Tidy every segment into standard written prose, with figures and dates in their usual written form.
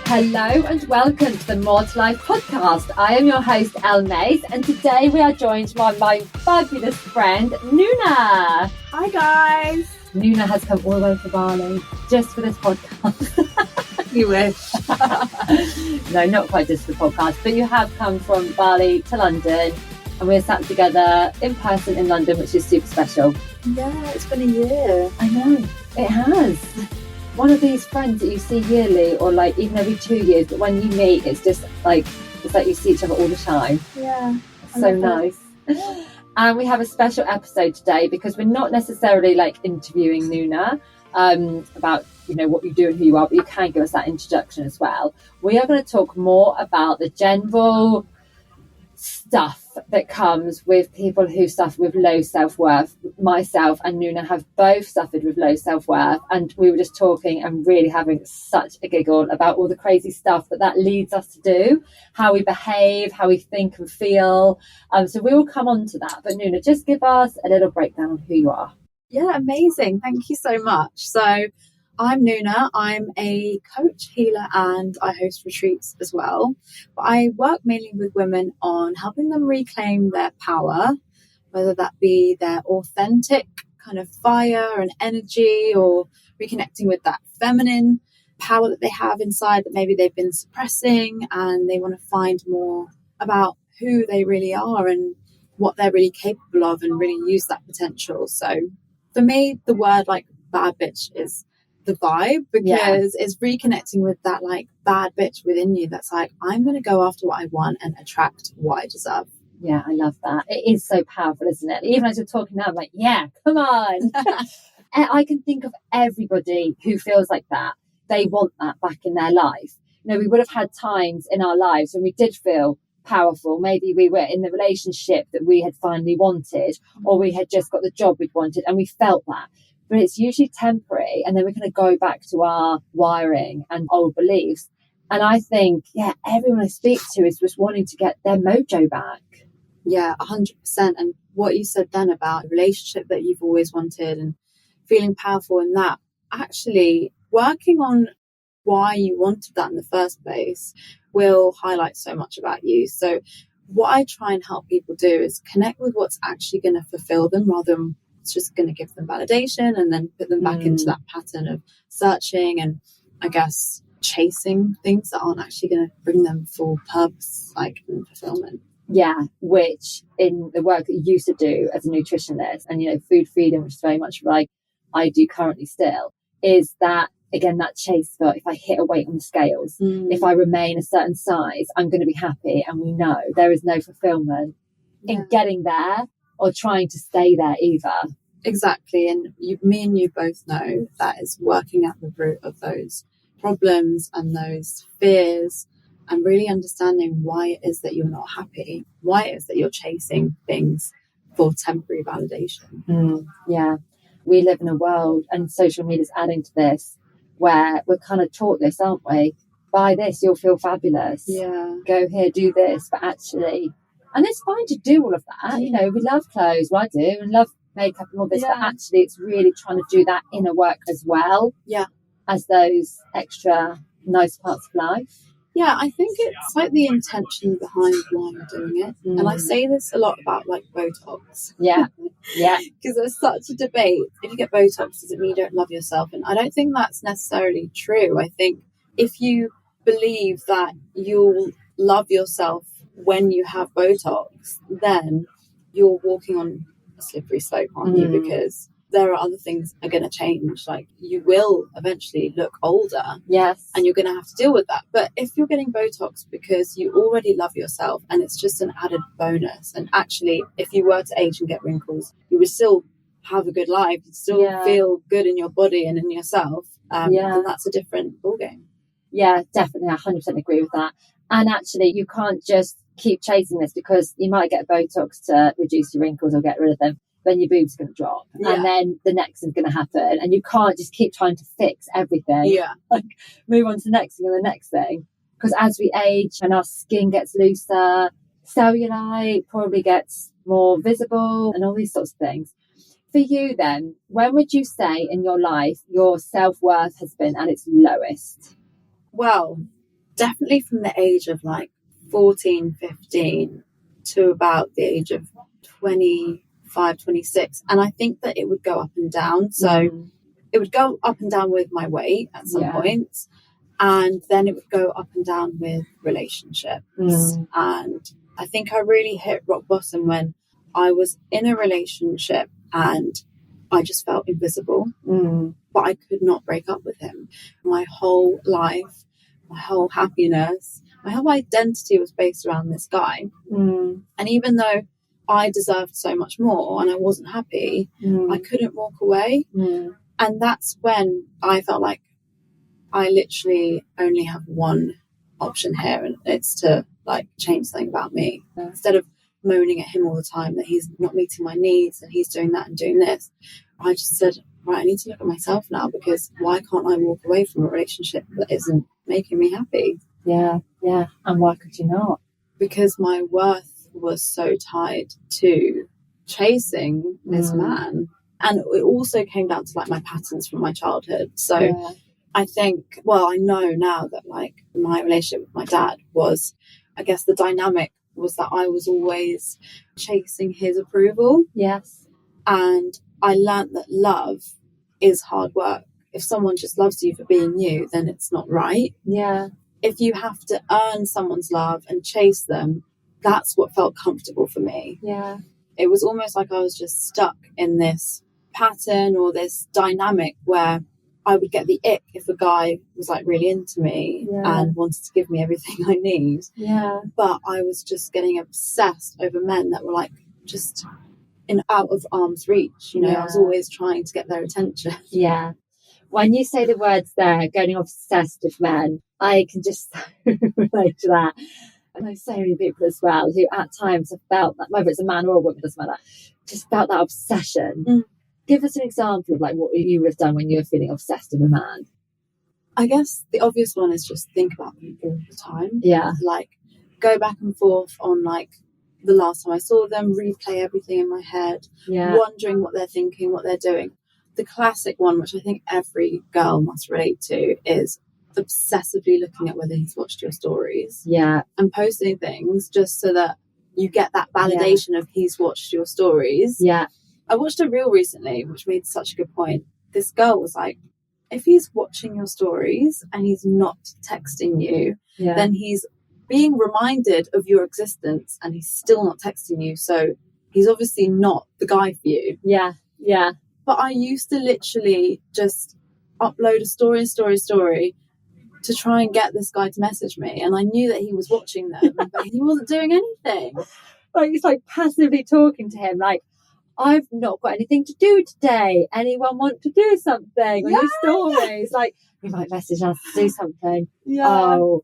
Hello and welcome to the More to Life podcast. I am your host, Elle Mace, and today we are joined by my fabulous friend, Nuna. Hi guys. Nuna has come all the way to Bali just for this podcast. You wish. No, not quite just for the podcast, but you have come from Bali to London and we're sat together in person in London, which is super special. Yeah, it's been a year. I know, it has. One of these friends that you see yearly or like even every 2 years, but when you meet, it's just like, it's like you see each other all the time. Yeah. So nice. And we have a special episode today because we're not necessarily like interviewing Nuna about, you know, what you do and who you are, but you can give us that introduction as well. We are going to talk more about the general stuff that comes with people who suffer with low self-worth. Myself and Nuna have both suffered with low self-worth, and we were just talking and really having such a giggle about all the crazy stuff that leads us to do, how we behave, how we think and feel. So we will come on to that, but Nuna, just give us a little breakdown on who you are. Yeah, amazing. Thank you so much. So I'm Nuna. I'm a coach, healer, and I host retreats as well. But I work mainly with women on helping them reclaim their power, whether that be their authentic kind of fire and energy, or reconnecting with that feminine power that they have inside that maybe they've been suppressing, and they want to find more about who they really are and what they're really capable of and really use that potential. So for me, the word like bad bitch is the vibe, because it's reconnecting with that like bad bitch within you that's like, I'm going to go after what I want and attract what I deserve. Yeah, I love that. It is so powerful, isn't it? Even as you're talking now, I'm like, yeah, come on. I can think of everybody who feels like that. They want that back in their life. You know, we would have had times in our lives when we did feel powerful. Maybe we were in the relationship that we had finally wanted, or we had just got the job we'd wanted and we felt that. But it's usually temporary, and then we're going to go back to our wiring and old beliefs. And I think, yeah, everyone I speak to is just wanting to get their mojo back. Yeah, 100%. And what you said then about a relationship that you've always wanted and feeling powerful in that, actually working on why you wanted that in the first place will highlight so much about you. So what I try and help people do is connect with what's actually going to fulfill them, rather than it's just going to give them validation and then put them back into that pattern of searching and, I guess, chasing things that aren't actually going to bring them full purpose, like, and fulfillment. Yeah, which in the work that you used to do as a nutritionist and, you know, food freedom, which is very much like I do currently still, is that, again, that chase for if I hit a weight on the scales, if I remain a certain size, I'm going to be happy. And we know there is no fulfillment in getting there or trying to stay there either. Exactly. And me and you both know that is working at the root of those problems and those fears, and really understanding why it is that you're not happy, why it is that you're chasing things for temporary validation. Yeah. We live in a world, and social media is adding to this, where we're kind of taught this, aren't we? Buy this, you'll feel fabulous. Yeah. Go here, do this. But actually, and it's fine to do all of that. You know, we love clothes. Well, I do, and love makeup and all this. But actually, it's really trying to do that inner work as well. Yeah. As those extra nice parts of life. Yeah, I think it's like the intention behind why you're doing it. And I say this a lot about like Botox. Yeah. Yeah. Because there's such a debate. If you get Botox, does it mean you don't love yourself? And I don't think that's necessarily true. I think if you believe that you'll love yourself when you have Botox, then you're walking on a slippery slope, aren't you? Because there are other things that are going to change. Like, you will eventually look older. Yes. And you're going to have to deal with that. But if you're getting Botox because you already love yourself and it's just an added bonus, and actually, if you were to age and get wrinkles, you would still have a good life. You'd still feel good in your body and in yourself. And that's a different ballgame. Yeah, definitely. I 100% agree with that. And actually, you can't just keep chasing this because you might get Botox to reduce your wrinkles or get rid of them. then your boobs are going to drop, and then the next thing's going to happen, and you can't just keep trying to fix everything. Like move on to the next thing and the next thing, because as we age and our skin gets looser, cellulite probably gets more visible and all these sorts of things. For you then, when would you say in your life your self-worth has been at its lowest? Well, definitely from the age of like 14, 15 to about the age of 25, 26. And I think that it would go up and down. So it would go up and down with my weight at some points. And then it would go up and down with relationships. And I think I really hit rock bottom when I was in a relationship and I just felt invisible. But I could not break up with him. My whole life, my whole happiness, my whole identity was based around this guy. And even though I deserved so much more and I wasn't happy, I couldn't walk away. And that's when I felt like I literally only have one option here, and it's to like change something about me. Instead of moaning at him all the time that he's not meeting my needs and he's doing that and doing this, I just said, right, I need to look at myself now, because why can't I walk away from a relationship that isn't making me happy? Yeah. And why could you not? Because my worth was so tied to chasing this man. And it also came down to like my patterns from my childhood. So I think, well, I know now that like my relationship with my dad was, I guess the dynamic was that I was always chasing his approval. Yes. And I learned that love is hard work. If someone just loves you for being you, then it's not right. Yeah. If you have to earn someone's love and chase them, that's what felt comfortable for me. Yeah. It was almost like I was just stuck in this pattern or this dynamic where I would get the ick if a guy was like really into me and wanted to give me everything I need. Yeah. But I was just getting obsessed over men that were like just out of arm's reach. You know, I was always trying to get their attention. Yeah. When you say the words there, getting obsessed with men, I can just relate to that. I know so many people as well who at times have felt that, whether it's a man or a woman, doesn't matter, just felt that obsession. Give us an example of like what you would have done when you were feeling obsessed with a man. I guess the obvious one is just think about them all the time. Yeah. Like go back and forth on like the last time I saw them, replay everything in my head, wondering what they're thinking, what they're doing. The classic one, which I think every girl must relate to, is obsessively looking at whether he's watched your stories. Yeah. And posting things just so that you get that validation of he's watched your stories. Yeah. I watched a reel recently which made such a good point. This girl was like, if he's watching your stories and he's not texting you, then he's being reminded of your existence and he's still not texting you. So he's obviously not the guy for you. Yeah. Yeah. But I used to literally just upload a story to try and get this guy to message me. And I knew that he was watching them, but he wasn't doing anything. Like it's like passively talking to him, like, I've not got anything to do today. Anyone want to do something on your stories? Like, we might message us to do something. Oh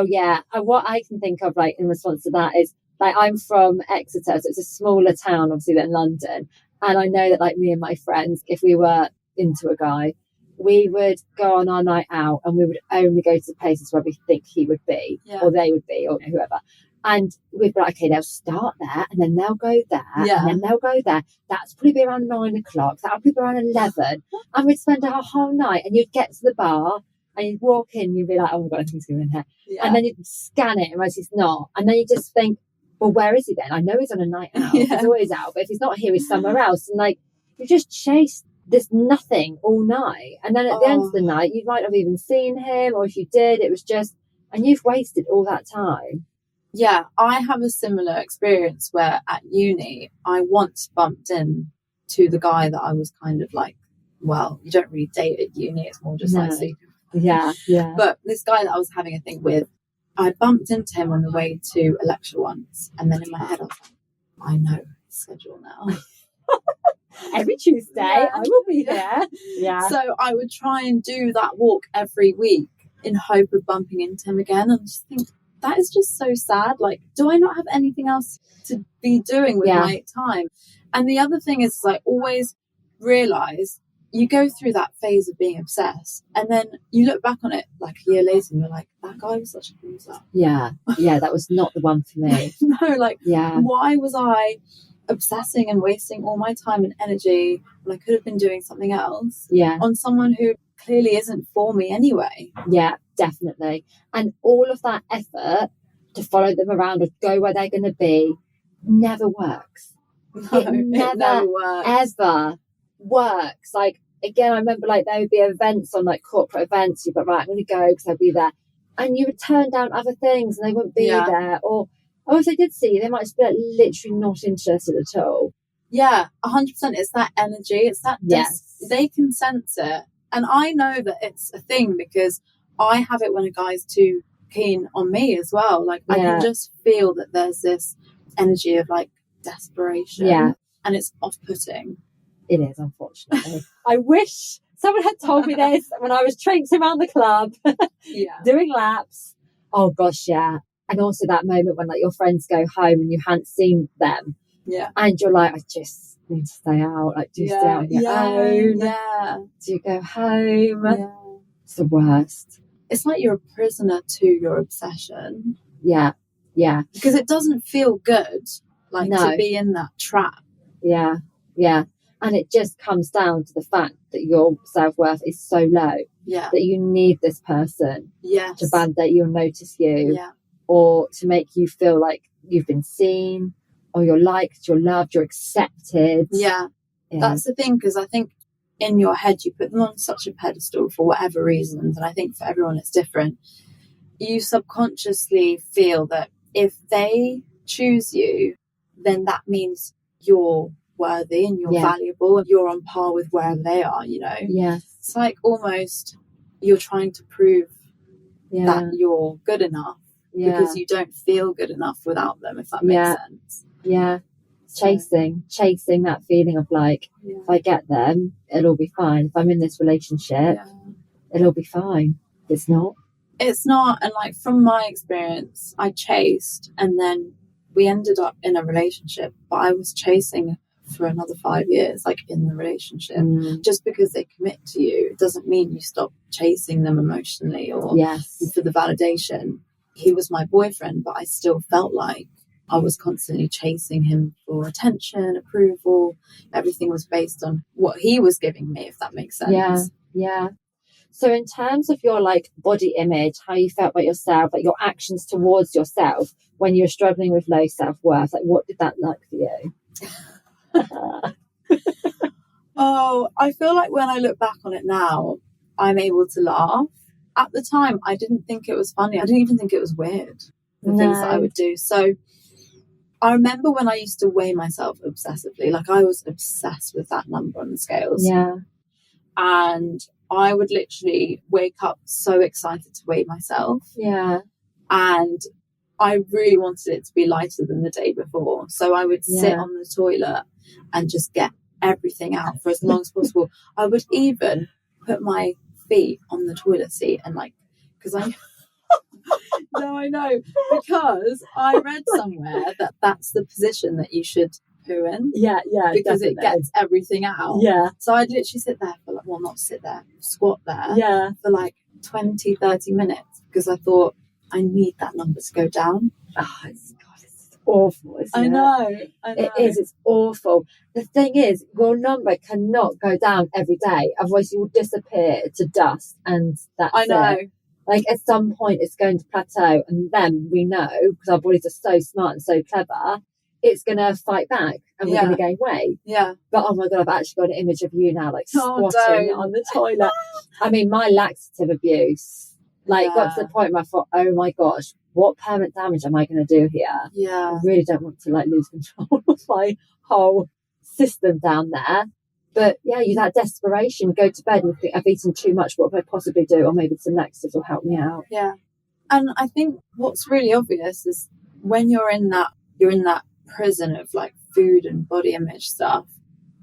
yeah. And what I can think of, like, in response to that is, like, I'm from Exeter, so it's a smaller town, obviously, than London. And I know that, like, me and my friends, if we were into a guy, we would go on our night out and we would only go to places where we think he would be, or they would be, or whoever. And we'd be like, okay, they'll start there and then they'll go there and then they'll go there. That's probably be around 9 o'clock. That'll be around 11. And we'd spend our whole night, and you'd get to the bar and you'd walk in and you'd be like, oh my God, I think he's going in here. And then you'd scan it and realize he's not. And then you just think, well, where is he then? I know he's on a night out. He's always out. But if he's not here, he's somewhere else. And like, you just chase this nothing all night. And then at the end of the night, you might have even seen him, or if you did, it was just, and you've wasted all that time. Yeah, I have a similar experience where at uni, I once bumped in to the guy that I was kind of like, well, you don't really date at uni, it's more just like sleeping. Yeah. But this guy that I was having a thing with, I bumped into him on the way to a lecture once, and then in my head I was like, I know his schedule now. Every Tuesday, I will be there. Yeah. So I would try and do that walk every week in hope of bumping into him again, and just think, that is just so sad. Like, do I not have anything else to be doing with my time? And the other thing is, like, always realize you go through that phase of being obsessed, and then you look back on it like a year later and you're like, that guy was such a loser. Yeah, that was not the one for me. No, like, why was I obsessing and wasting all my time and energy when I could have been doing something else on someone who clearly isn't for me anyway? Yeah, definitely. And all of that effort to follow them around or go where they're going to be never works. No, it never works. Ever works. Like, again, I remember, like, there would be events on, like, corporate events. You'd be like, right, I'm going to go because I'll be there. And you would turn down other things and they wouldn't be there. Or if they did see you, they might just be, like, literally not interested at all. Yeah, 100%. It's that energy. It's that they can sense it. And I know that it's a thing because I have it when a guy's too keen on me as well. Like, I can just feel that there's this energy of, like, desperation. Yeah. And it's off-putting. It is, unfortunately. I wish someone had told me this when I was traipsing around the club, doing laps. Oh, gosh, yeah. And also that moment when, like, your friends go home and you hadn't seen them. Yeah. And you're like, I just need to stay out. Like, do you stay out on your own? Yeah. Do you go home? Yeah. It's the worst. It's like you're a prisoner to your obsession. Yeah. Yeah. Because it doesn't feel good, like, to be in that trap. Yeah. Yeah. And it just comes down to the fact that your self-worth is so low that you need this person to validate you and notice you or to make you feel like you've been seen or you're liked, you're loved, you're accepted. Yeah. That's the thing, because I think in your head you put them on such a pedestal for whatever reasons, and I think for everyone it's different. You subconsciously feel that if they choose you, then that means you're worthy and you're valuable and you're on par with wherever they are, you know. It's like almost you're trying to prove that you're good enough because you don't feel good enough without them, if that makes sense. Chasing that feeling of, like, if I get them, it'll be fine. If I'm in this relationship, it'll be fine. It's not. And, like, from my experience, I chased and then we ended up in a relationship, but I was chasing for another 5 years, like, in the relationship. Just because they commit to you, it doesn't mean you stop chasing them emotionally or for the validation. He was my boyfriend, but I still felt like I was constantly chasing him for attention, approval. Everything was based on what he was giving me, if that makes sense. Yeah. So in terms of your, like, body image, how you felt about yourself, like your actions towards yourself when you were struggling with low self-worth, like, what did that like for you? Oh, I feel like when I look back on it now, I'm able to laugh. At the time, I didn't think it was funny. I didn't even think it was weird, the things that I would do. So I remember when I used to weigh myself obsessively, like, I was obsessed with that number on the scales. And I would literally wake up so excited to weigh myself. And I really wanted it to be lighter than the day before. So I would sit on the toilet and just get everything out for as long as possible. I would even put my feet on the toilet seat and, like, because I... No, I know. Because I read somewhere that that's the position that you should poo in. Because definitely. It gets everything out. So I'd literally sit there for, like, well, not sit there, squat there for like 20, 30 minutes because I thought I need that number to go down. Oh, it's awful, isn't it? I know. It is, it's awful. The thing is, your number cannot go down every day, otherwise you will disappear to dust and that's it. Like, at some point it's going to plateau, and then we know, because our bodies are so smart and so clever, it's going to fight back and we're going to gain weight. But oh my God, I've actually got an image of you now, like, squatting on the toilet. I mean, my laxative abuse, like, got to the point where I thought, oh my gosh, what permanent damage am I going to do here? I really don't want to, like, lose control of my whole system down there. But yeah, you that desperation, go to bed and think, I've eaten too much, what can I possibly do? Or maybe some laxatives will help me out. And I think what's really obvious is when you're in that prison of, like, food and body image stuff,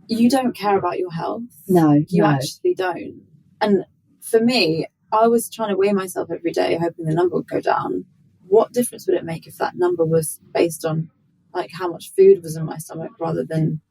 you don't care about your health. You actually don't. And for me, I was trying to weigh myself every day hoping the number would go down. what difference would it make if that number was based on like how much food was in my stomach rather than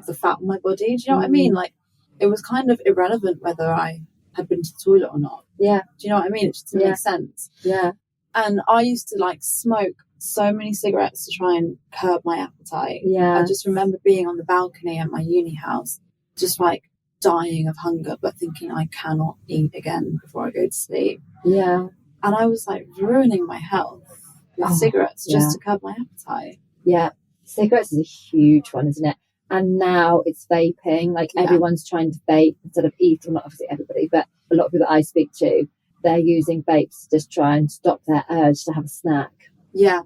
the fat on my body? Do you know what I mean? Like, it was kind of irrelevant whether I had been to the toilet or not. Yeah. Do you know what I mean? It just didn't make sense. Yeah. And I used to like smoke so many cigarettes to try and curb my appetite. Yeah. I just remember being on the balcony at my uni house, just like dying of hunger, but thinking I cannot eat again before I go to sleep. Yeah. And I was like ruining my health with cigarettes just to curb my appetite. Yeah. Cigarettes is a huge one, isn't it? And now it's vaping. Like everyone's trying to vape instead of eat. Well, not obviously everybody, but a lot of people that I speak to, they're using vapes to just try and stop their urge to have a snack. Yeah.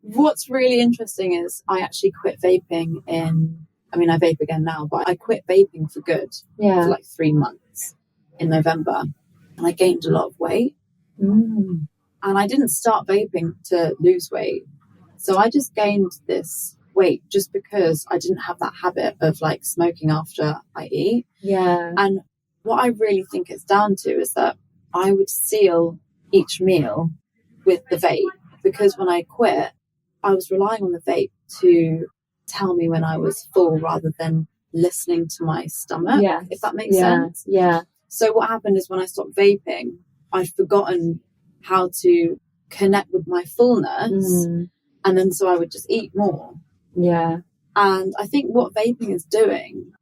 What's really interesting is I actually quit vaping I vape again now, but I quit vaping for good for like 3 months in November. And I gained a lot of weight. And I didn't start vaping to lose weight. So I just gained this weight just because I didn't have that habit of like smoking after I eat. Yeah. And what I really think it's down to is that I would seal each meal with the vape, because when I quit, I was relying on the vape to tell me when I was full rather than listening to my stomach, if that makes sense. Yeah. So what happened is when I stopped vaping, I'd forgotten how to connect with my fullness. And then so I would just eat more. Yeah. And I think what vaping is doing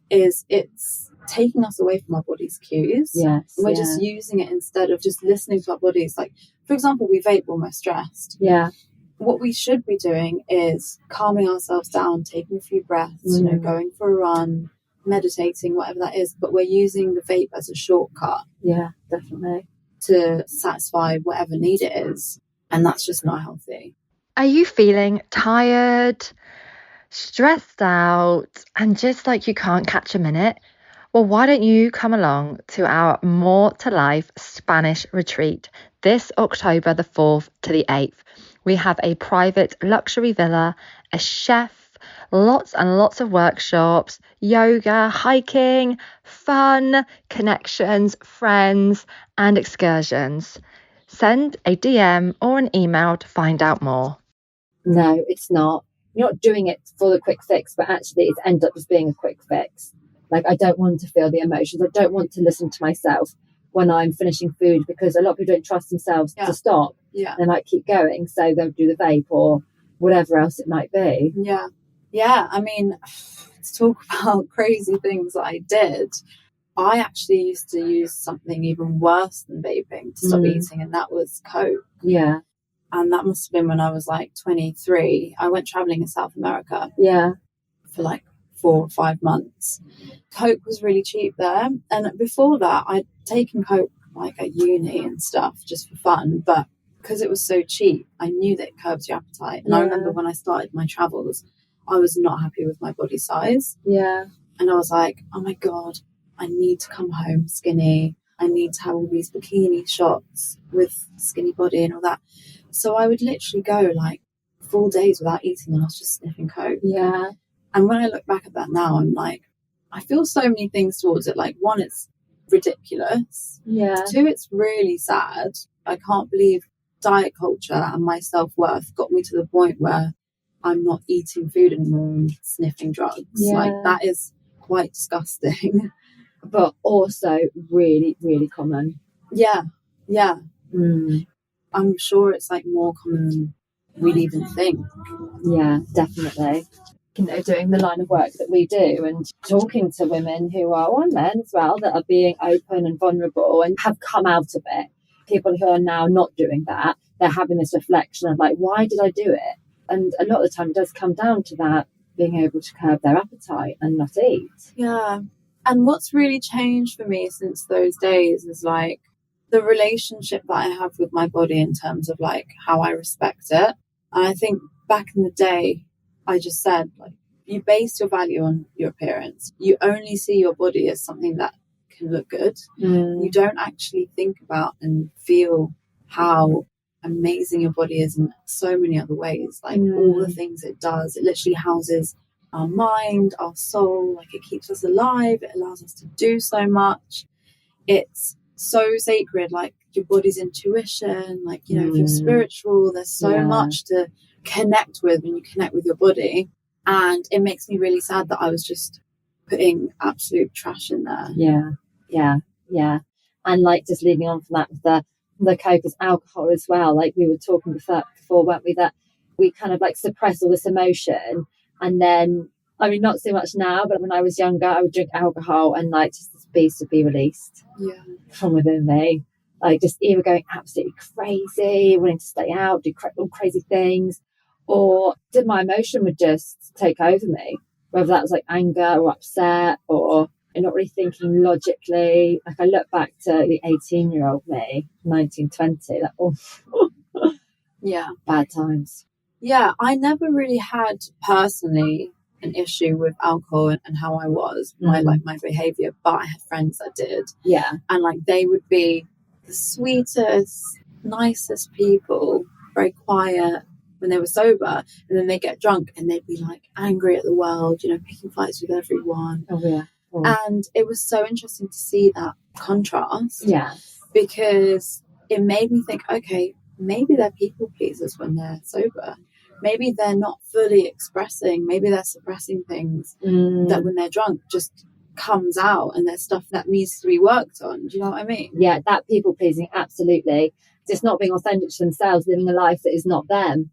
is it's taking us away from our body's cues. Yes. And we're just using it instead of just listening to our bodies. Like, for example, we vape when we're stressed. Yeah. What we should be doing is calming ourselves down, taking a few breaths, going for a run, meditating, whatever that is. But we're using the vape as a shortcut. Yeah, definitely. To satisfy whatever need it is. And that's just not healthy. Are you feeling tired, stressed out, and just like you can't catch a minute? Well, why don't you come along to our More to Life Spanish retreat this October the 4th to the 8th. We have a private luxury villa, a chef, lots and lots of workshops, yoga, hiking, fun, connections, friends, and excursions. Send a DM or an email to find out more. No, it's not. You're not doing it for the quick fix, but actually it's ended up just being a quick fix. Like, I don't want to feel the emotions. I don't want to listen to myself when I'm finishing food, because a lot of people don't trust themselves to stop. Yeah. They might keep going, so they'll do the vape or whatever else it might be. Yeah. Yeah. I mean, to talk about crazy things that I did, I actually used to use something even worse than vaping to stop eating, and that was Coke. Yeah. And that must have been when I was like 23. I went traveling in South America. Yeah. For like 4 or 5 months. Coke was really cheap there. And before that, I'd taken Coke like at uni and stuff just for fun. But because it was so cheap, I knew that it curbs your appetite. And I remember when I started my travels, I was not happy with my body size. Yeah. And I was like, oh my God, I need to come home skinny. I need to have all these bikini shots with skinny body and all that. So I would literally go like full days without eating, and I was just sniffing Coke. Yeah. And when I look back at that now, I'm like, I feel so many things towards it. Like, one, it's ridiculous. Yeah. 2, it's really sad. I can't believe diet culture and my self-worth got me to the point where I'm not eating food anymore and sniffing drugs. Yeah. Like, that is quite disgusting. But also really, really common. Yeah. Yeah. I'm sure it's like more common than we'd even think. Yeah, definitely. You know, doing the line of work that we do and talking to women who are, or men as well, that are being open and vulnerable and have come out of it. People who are now not doing that, they're having this reflection of like, why did I do it? And a lot of the time it does come down to that, being able to curb their appetite and not eat. Yeah. And what's really changed for me since those days is like the relationship that I have with my body in terms of like how I respect it. And I think back in the day, I just said, like, you base your value on your appearance. You only see your body as something that can look good. You don't actually think about and feel how amazing your body is in so many other ways. Like all the things it does, it literally houses our mind, our soul. Like, it keeps us alive. It allows us to do so much. It's so sacred. Like, your body's intuition, like, you know, if you're spiritual, there's so much to connect with when you connect with your body. And it makes me really sad that I was just putting absolute trash in there. Yeah. And like, just leading on from that with the coke is alcohol as well. Like we were talking before, weren't we, that we kind of like suppress all this emotion, and then, I mean, not so much now, but when I was younger, I would drink alcohol and like just this beast would be released from within me. Like just either going absolutely crazy, wanting to stay out, do all crazy things, or did my emotion would just take over me, whether that was like anger or upset, or not really thinking logically. Like I look back to the 18-year-old me, 1920, like, bad times. Yeah, I never really had personally an issue with alcohol and how I was, my behaviour, but I had friends that did. Yeah. And like they would be the sweetest, nicest people, very quiet when they were sober, and then they get drunk and they'd be like angry at the world, you know, picking fights with everyone. Oh yeah. And it was so interesting to see that contrast. Yeah. Because it made me think, okay, maybe they're people pleasers when they're sober. Maybe they're not fully expressing, maybe they're suppressing things that when they're drunk just comes out, and there's stuff that needs to be worked on. Do you know what I mean? Yeah, that people pleasing, absolutely. Just not being authentic to themselves, living a life that is not them,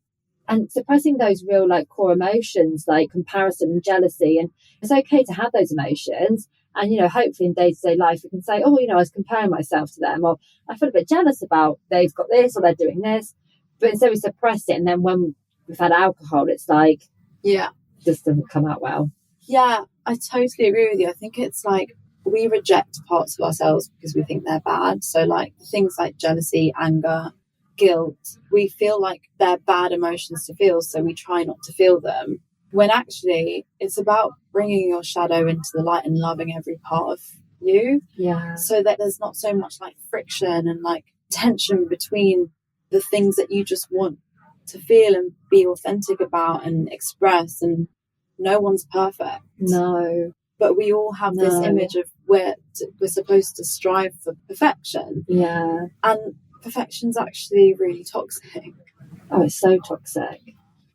and suppressing those real like core emotions like comparison and jealousy. And it's okay to have those emotions, and you know, hopefully in day-to-day life we can say, oh, you know, I was comparing myself to them, or I feel a bit jealous about they've got this or they're doing this, but instead we suppress it, and then when we've had alcohol, it's like, just doesn't come out well. Yeah, I totally agree with you. I think it's like we reject parts of ourselves because we think they're bad. So like things like jealousy, anger, guilt, we feel like they're bad emotions to feel, so we try not to feel them, when actually it's about bringing your shadow into the light and loving every part of you, so that there's not so much like friction and like tension between the things that you just want to feel and be authentic about and express. And no one's perfect, but we all have this image of where we're supposed to strive for perfection, and perfection's actually really toxic. Oh, it's so toxic.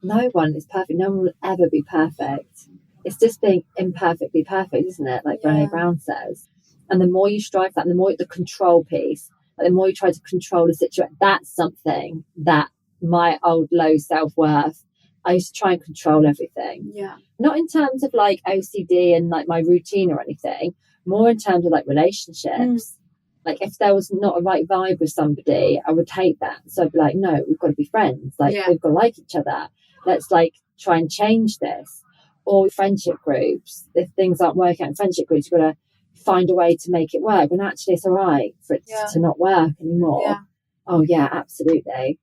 No one is perfect. No one will ever be perfect. It's just being imperfectly perfect, isn't it? Like Brené Brown says. And the more you strive for that, and the more the control piece, like the more you try to control the situation, that's something that my old low self-worth, I used to try and control everything. Not in terms of like OCD and like my routine or anything, more in terms of like relationships. Like if there was not a right vibe with somebody, I would hate that. So I'd be like, no, we've got to be friends. Like we've got to like each other. Let's like try and change this. Or friendship groups, if things aren't working out in friendship groups, you've got to find a way to make it work. When actually it's all right for it to not work anymore. Oh yeah, absolutely.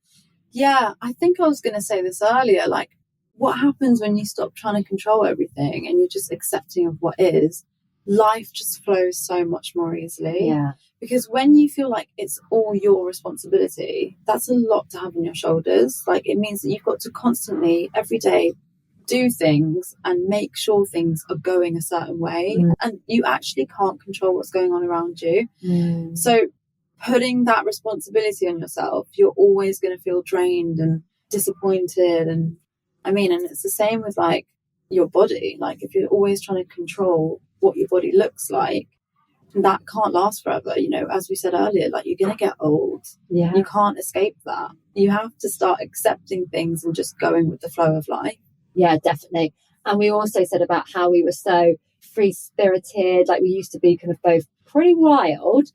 Yeah, I think I was going to say this earlier, like what happens when you stop trying to control everything and you're just accepting of what is? Life just flows so much more easily. Because when you feel like it's all your responsibility, that's a lot to have on your shoulders. Like it means that you've got to constantly, every day, do things and make sure things are going a certain way, and you actually can't control what's going on around you. So putting that responsibility on yourself, you're always going to feel drained and disappointed. And I mean, and it's the same with like your body. Like if you're always trying to control what your body looks like, that can't last forever. You know, as we said earlier, like you're going to get old. You can't escape that. You have to start accepting things and just going with the flow of life. Yeah, definitely. And we also said about how we were so free-spirited, like we used to be kind of both pretty wild,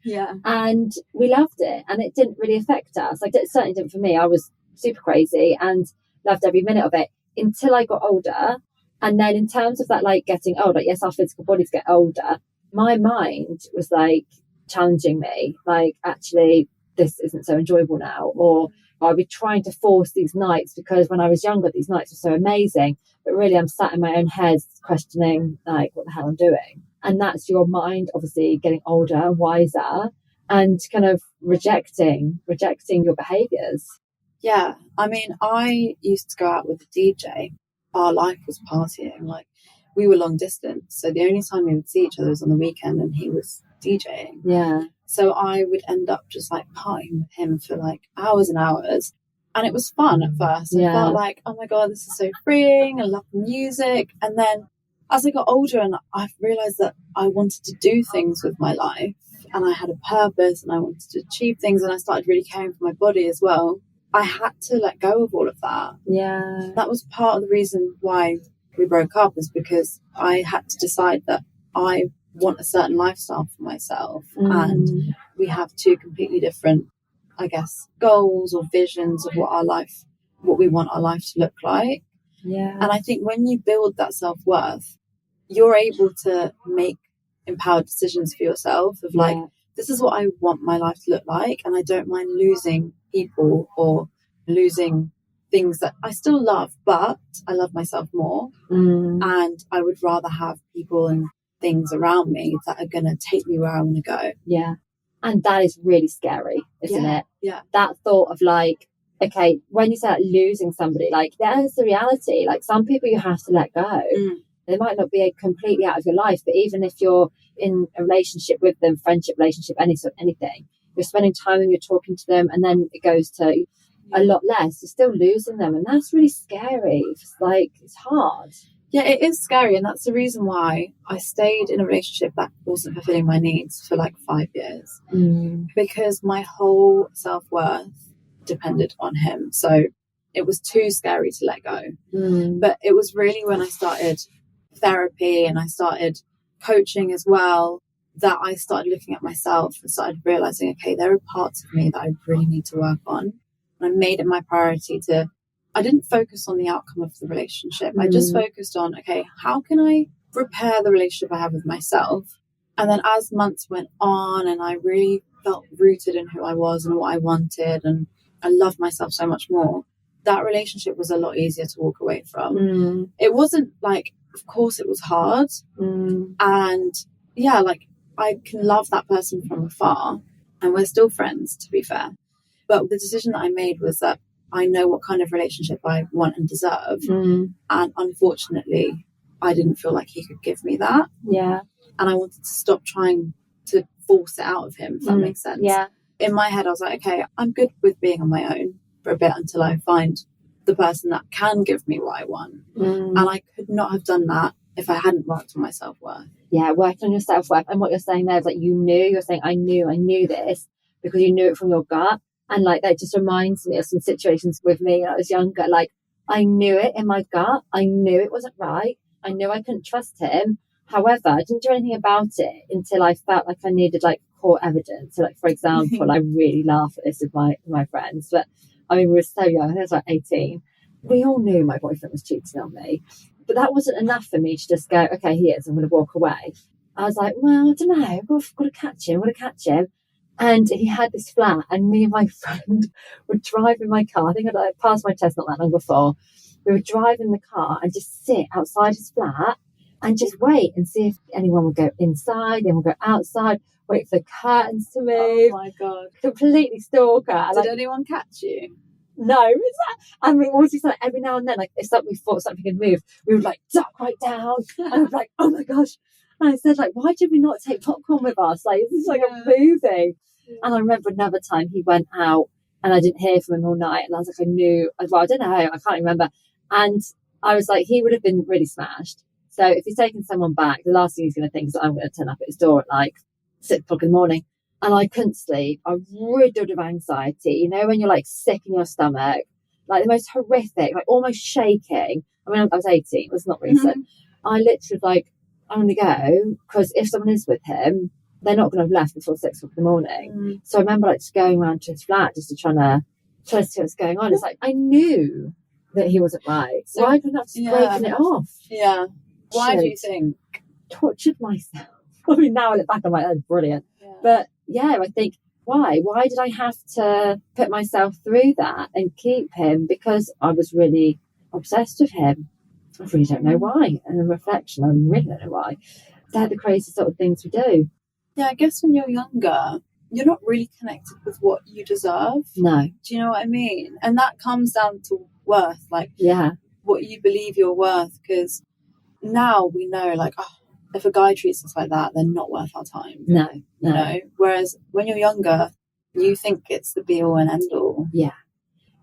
and we loved it, and it didn't really affect us. Like it certainly didn't for me. I was super crazy and loved every minute of it until I got older. And then in terms of that, like getting older, yes, our physical bodies get older, my mind was like challenging me, like actually this isn't so enjoyable now, or I'd be trying to force these nights because when I was younger these nights were so amazing, but really I'm sat in my own head questioning like what the hell I'm doing. And that's your mind obviously getting older and wiser and kind of rejecting your behaviours. Yeah, I mean, I used to go out with a DJ. Our life was partying. Like we were long distance, so the only time we would see each other was on the weekend, and he was DJing. Yeah. So I would end up just like partying with him for like hours and hours. And it was fun at first. I felt like, oh my God, this is so freeing. I love the music. And then as I got older and I realised that I wanted to do things with my life and I had a purpose and I wanted to achieve things and I started really caring for my body as well, I had to let go of all of that. Yeah. That was part of the reason why we broke up, is because I had to decide that I want a certain lifestyle for myself. And we have two completely different, I guess, goals or visions of what we want our life to look like. Yeah. And I think when you build that self-worth, you're able to make empowered decisions for yourself of like, this is what I want my life to look like. And I don't mind losing people or losing things that I still love, but I love myself more. And I would rather have people and things around me that are going to take me where I want to go. Yeah. And that is really scary, isn't it? Yeah. That thought of like, okay, when you start losing somebody, like that is the reality. Like some people you have to let go. They might not be completely out of your life, but even if you're in a relationship with them, friendship, relationship, anything, you're spending time and you're talking to them, and then it goes to a lot less. You're still losing them, and that's really scary. It's like, it's hard. Yeah, it is scary, and that's the reason why I stayed in a relationship that wasn't fulfilling my needs for like 5 years, because my whole self-worth depended on him. So it was too scary to let go. But it was really when I started therapy and I started coaching as well that I started looking at myself and started realizing, okay, there are parts of me that I really need to work on. And I made it my priority I didn't focus on the outcome of the relationship. I just focused on, okay, how can I repair the relationship I have with myself? And then as months went on and I really felt rooted in who I was and what I wanted, and I loved myself so much more, that relationship was a lot easier to walk away from. It wasn't like, of course it was hard. And yeah, like I can love that person from afar and we're still friends, to be fair. But the decision that I made was that I know what kind of relationship I want and deserve. And unfortunately, I didn't feel like he could give me that. Yeah. And I wanted to stop trying to force it out of him, if that makes sense. Yeah. In my head, I was like, okay, I'm good with being on my own for a bit until I find the person that can give me what I want. And I could not have done that if I hadn't worked on my self-worth. Yeah, working on your self-worth. And what you're saying there is like, you're saying, I knew this because you knew it from your gut. And like, that just reminds me of some situations with me when I was younger. Like, I knew it in my gut. I knew it wasn't right. I knew I couldn't trust him. However, I didn't do anything about it until I felt like I needed like core evidence. So like, for example, I really laugh at this with my friends, but I mean, we were so young. I was like 18. We all knew my boyfriend was cheating on me, but that wasn't enough for me to just go, okay, he is, I'm going to walk away. I was like, well, I don't know. I've got to catch him. And he had this flat, and me and my friend would drive in my car. I think I'd passed my test not that long before. We would drive in the car and just sit outside his flat and just wait and see if anyone would go inside, then we'll go outside, wait for the curtains to move. Oh my God. Completely stalker. Did anyone catch you? No, is that? And we always just like every now and then, like if we thought something had moved, we would like duck right down, and we'd be like, oh my gosh. And I said, like, why did we not take popcorn with us? Like, this is like a movie. And I remember another time he went out and I didn't hear from him all night, and I was like, I don't know, I can't remember. And I was like, he would have been really smashed. So if he's taking someone back, the last thing he's going to think is that I'm going to turn up at his door at like 6 o'clock in the morning. And I couldn't sleep. I riddled of anxiety. You know, when you're like sick in your stomach, like the most horrific, like almost shaking. I mean, I was 18. It was not recent. I literally was like, I'm going to go, because if someone is with him, they're not going to have left before 6 o'clock in the morning. So I remember like just going around to his flat just to try to see what's going on. It's like, I knew that he wasn't right. So why couldn't I just breaking it off? Yeah. Why do you think? Tortured myself. I mean, now I look back, I'm like, that's brilliant. Yeah. But yeah, I think, why did I have to put myself through that and keep him? Because I was really obsessed with him. I really don't know why. And in reflection, I really don't know why. They're the crazy sort of things we do. Yeah, I guess when you're younger, you're not really connected with what you deserve. No. Do you know what I mean? And that comes down to worth, like yeah, what you believe you're worth. Because now we know, like, oh, if a guy treats us like that, they're not worth our time. No. You know? Whereas when you're younger, you think it's the be all and end all. Yeah.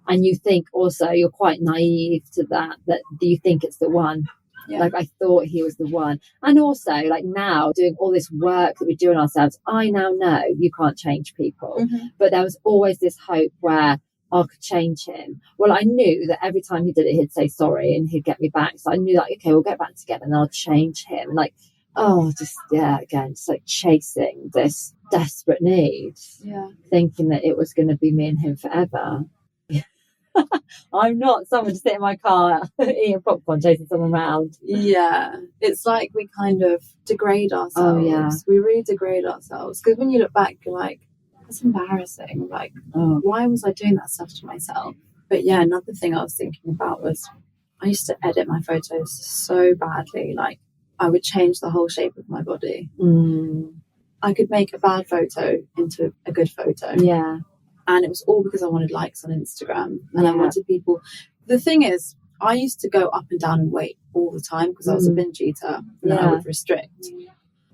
And you think also you're quite naive to that you think it's the one. Yeah. Like, I thought he was the one. And also, like, now doing all this work that we do on ourselves, I now know you can't change people. Mm-hmm. But there was always this hope where I could change him. Well, I knew that every time he did it, he'd say sorry and he'd get me back. So I knew, like, okay, we'll get back together and I'll change him. And, like, again, just like chasing this desperate need. Yeah. Thinking that it was going to be me and him forever. I'm not someone to sit in my car eating popcorn, chasing someone around. Yeah. It's like we kind of degrade ourselves. Oh, yeah. We really degrade ourselves. Because when you look back, you're like, that's embarrassing. Like, why was I doing that stuff to myself? But yeah, another thing I was thinking about was I used to edit my photos so badly. Like, I would change the whole shape of my body. I could make a bad photo into a good photo. Yeah. And it was all because I wanted likes on Instagram. And I wanted people... The thing is, I used to go up and down in weight all the time because I was a binge eater. And then I would restrict.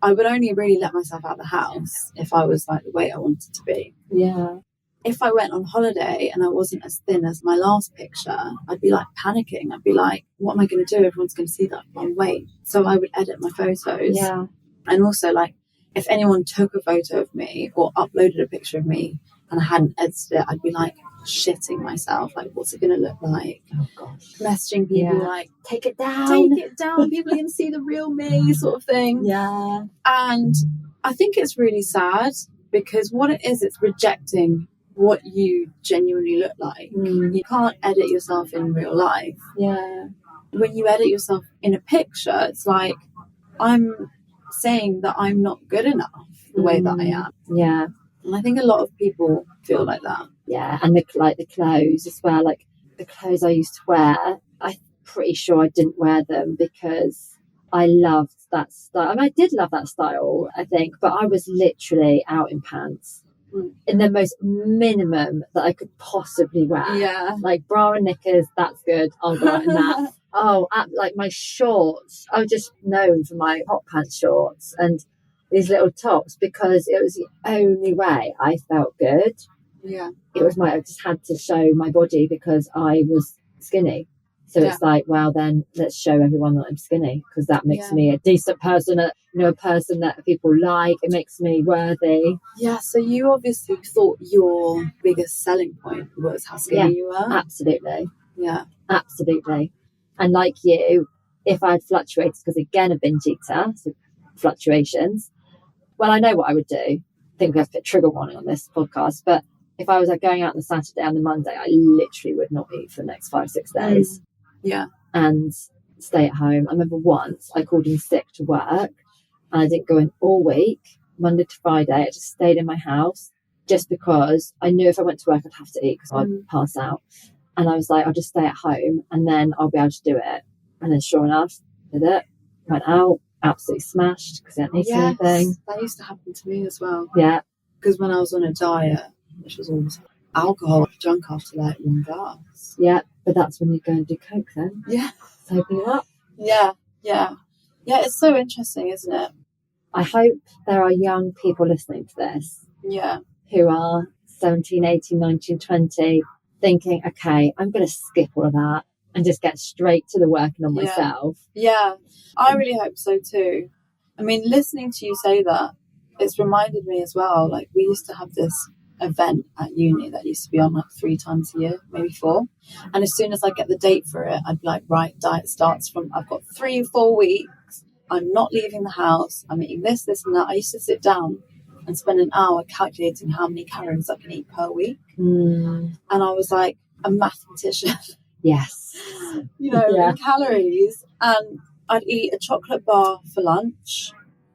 I would only really let myself out of the house if I was like the weight I wanted to be. Yeah. If I went on holiday and I wasn't as thin as my last picture, I'd be like panicking. I'd be like, what am I going to do? Everyone's going to see that I'm weight. So I would edit my photos. Yeah. And also, like, if anyone took a photo of me or uploaded a picture of me and I hadn't edited it, I'd be like shitting myself. Like, what's it going to look like? Oh, gosh. Messaging people like, take it down. Take it down. People can see the real me, sort of thing. Yeah. And I think it's really sad because what it is, it's rejecting what you genuinely look like. You can't edit yourself in real life. Yeah. When you edit yourself in a picture, it's like, I'm saying that I'm not good enough the way that I am. Yeah. And I think a lot of people feel like that. Yeah, and the clothes as well. Like, the clothes I used to wear, I'm pretty sure I didn't wear them because I loved that style. I mean, I did love that style, I think, but I was literally out in pants in the most minimum that I could possibly wear. Yeah. Like, bra and knickers, that's good. I'll go out in that. Like my shorts, I was just known for my hot pants shorts and these little tops because it was the only way I felt good. Yeah. I just had to show my body because I was skinny. So it's like, well, then let's show everyone that I'm skinny because that makes me a decent person, a person that people like. It makes me worthy. Yeah, so you obviously thought your biggest selling point was how skinny you were. Absolutely. Yeah. Absolutely. And like you, if I had fluctuated, because again, a binge eater, so fluctuations, well, I know what I would do. I think we have to put trigger warning on this podcast, but if I was like going out on the Saturday and the Monday, I literally would not eat for the next 5-6 days. Yeah. And stay at home. I remember once I called in sick to work and I didn't go in all week, Monday to Friday. I just stayed in my house just because I knew if I went to work, I'd have to eat because I'd pass out. And I was like, I'll just stay at home and then I'll be able to do it. And then sure enough, did it. Went out, absolutely smashed because I didn't eat anything. That used to happen to me as well. Yeah. Because when I was on a diet, which was always alcohol, I drunk after like one glass. Yeah, but that's when you go and do coke then. Yeah. Sober you up. Yeah, yeah. Yeah, it's so interesting, isn't it? I hope there are young people listening to this. Yeah. Who are 17, 18, 19, 20, thinking, okay, I'm going to skip all of that and just get straight to the working on myself. Yeah, I really hope so too. I mean, listening to you say that, it's reminded me as well, like we used to have this event at uni that used to be on like 3 times a year, maybe 4. And as soon as I get the date for it, I'd be like, right, diet starts from, I've got 3-4 weeks. I'm not leaving the house. I'm eating this, this and that. I used to sit down and spend an hour calculating how many calories I can eat per week. And I was like a mathematician. Yes. In calories. And I'd eat a chocolate bar for lunch.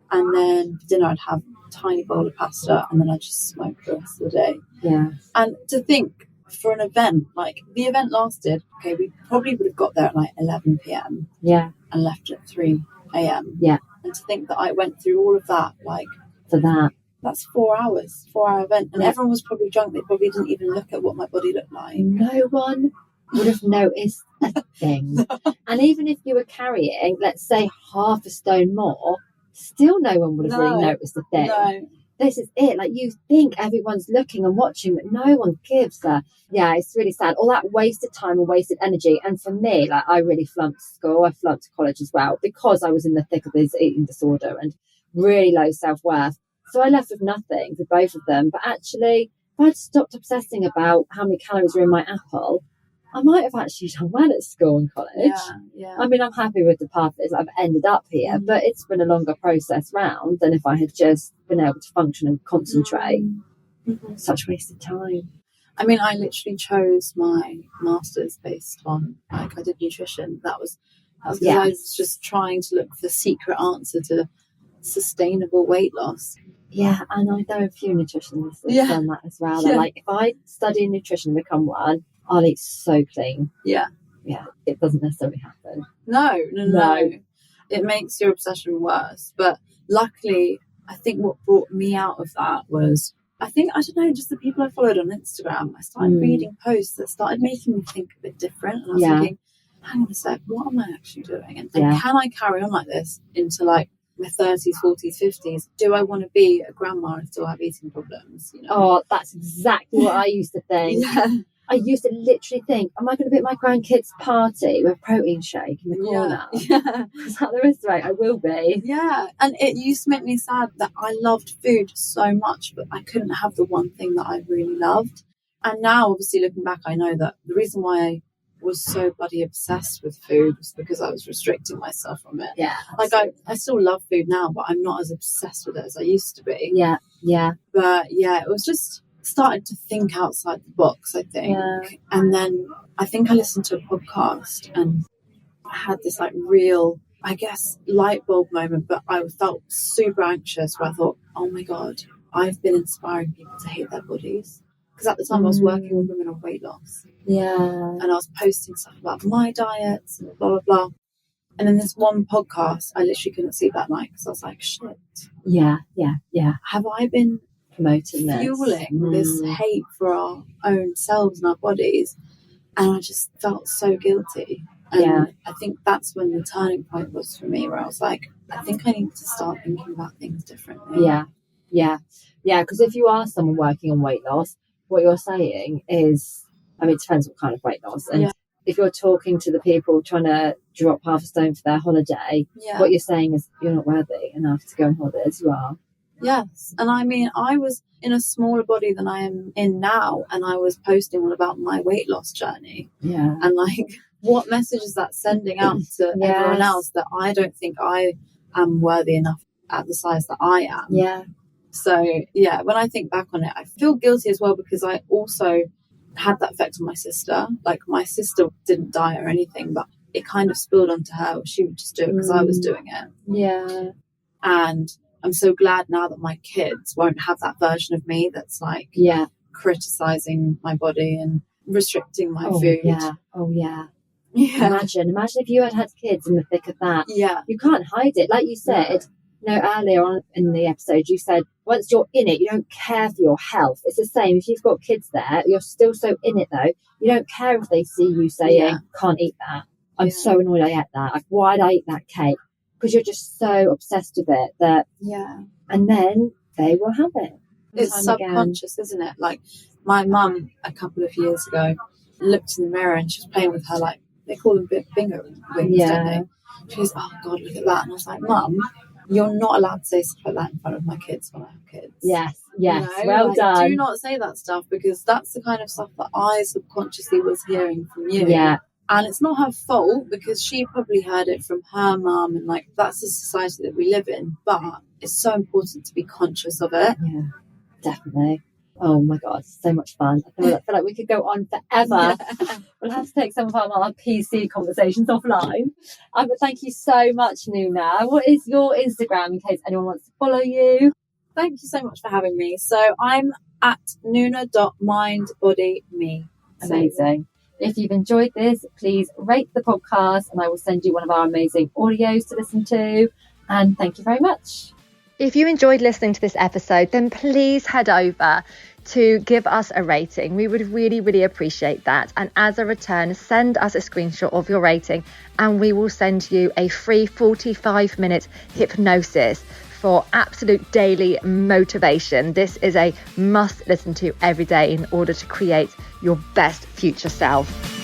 And then for dinner, I'd have a tiny bowl of pasta. And then I'd just smoke the rest of the day. Yeah. And to think for an event, like the event lasted, okay, we probably would have got there at like 11 p.m. Yeah. And left at 3 a.m. Yeah. And to think that I went through all of that, like, for that. That's 4 hours, 4-hour event. And everyone was probably drunk. They probably didn't even look at what my body looked like. No one would have noticed a thing. And even if you were carrying, let's say, half a stone more, Still no one would have really noticed a thing. No. This is it. Like, you think everyone's looking and watching, but no one gives a... Yeah, it's really sad. All that wasted time and wasted energy. And for me, like, I really flunked school. I flunked college as well because I was in the thick of this eating disorder and really low self-worth. So I left with nothing for both of them. But actually, if I'd stopped obsessing about how many calories were in my apple, I might have actually done well at school and college. Yeah. I mean, I'm happy with the path that I've ended up here, but it's been a longer process round than if I had just been able to function and concentrate. Such wasted time. I mean, I literally chose my master's based on, like, I did nutrition. That was because I was just trying to look for the secret answer to sustainable weight loss. Yeah, and I know a few nutritionists that have done that as well. They're like, if I study nutrition and become one, I'll eat so clean. Yeah, it doesn't necessarily happen. No. It makes your obsession worse. But luckily, I think what brought me out of that was, I don't know, just the people I followed on Instagram. I started reading posts that started making me think a bit different. And I was thinking, hang on a sec, what am I actually doing? And can I carry on like this into like my 30s, 40s, 50s? Do I want to be a grandma and still have eating problems? You know? Oh, that's exactly what I used to think. I used to literally think, am I going to be at my grandkids' party with a protein shake in the corner? Is that the risk rate? I will be. Yeah, and it used to make me sad that I loved food so much, but I couldn't have the one thing that I really loved. And now, obviously, looking back, I know that the reason why I was so bloody obsessed with food was because I was restricting myself from it. Yeah. Like, I still love food now, but I'm not as obsessed with it as I used to be. Yeah. But, yeah, it was just... started to think outside the box, I think. And then I think I listened to a podcast and I had this like real, I guess, light bulb moment, but I felt super anxious where I thought, oh my God, I've been inspiring people to hate their bodies. Because at the time I was working with women on weight loss. And I was posting stuff about my diets and blah, blah, blah. And in this one podcast, I literally couldn't sleep that night because I was like, shit. Yeah. Have I been promoting fueling this hate for our own selves and our bodies? And I just felt so guilty. And I think that's when the turning point was for me, where I was like, I think I need to start thinking about things differently. Because if you are someone working on weight loss, what you're saying is, I mean, it depends what kind of weight loss. And if you're talking to the people trying to drop half a stone for their holiday, what you're saying is you're not worthy enough to go on holiday as you are. Yes. And I mean, I was in a smaller body than I am in now, and I was posting all about my weight loss journey. And like, what message is that sending out to everyone else that I don't think I am worthy enough at the size that I am? So, when I think back on it, I feel guilty as well because I also had that effect on my sister. Like, my sister didn't die or anything, but it kind of spilled onto her. She would just do it because I was doing it. And I'm so glad now that my kids won't have that version of me that's like criticizing my body and restricting my food. Imagine if you had kids in the thick of that. You can't hide it. Like you said, earlier on in the episode, you said once you're in it, you don't care for your health. It's the same if you've got kids there. You're still so in it though. You don't care if they see you saying, can't eat that. I'm so annoyed I ate that. Like, why'd I eat that cake? Because you're just so obsessed with it that and then they will have it. It's subconscious, isn't it? Like, my mum a couple of years ago looked in the mirror and she was playing with her, like, they call them bingo wings, don't they? She goes, oh God, look at that. And I was like, Mum, you're not allowed to say stuff like that in front of my kids when I have kids. Yes, you know? Well done. Do not say that stuff, because that's the kind of stuff that I subconsciously was hearing from you. And it's not her fault, because she probably heard it from her mum, and like, that's the society that we live in. But it's so important to be conscious of it. Yeah, definitely. Oh my God, so much fun. I feel like we could go on forever. We'll have to take some of our PC conversations offline. But thank you so much, Nuna. What is your Instagram in case anyone wants to follow you? Thank you so much for having me. So I'm at nuna.mindbodyme. Amazing. If you've enjoyed this, please rate the podcast and I will send you one of our amazing audios to listen to. And thank you very much. If you enjoyed listening to this episode, then please head over to give us a rating. We would really, really appreciate that. And as a return, send us a screenshot of your rating and we will send you a free 45-minute hypnosis for absolute daily motivation. This is a must listen to every day in order to create your best future self.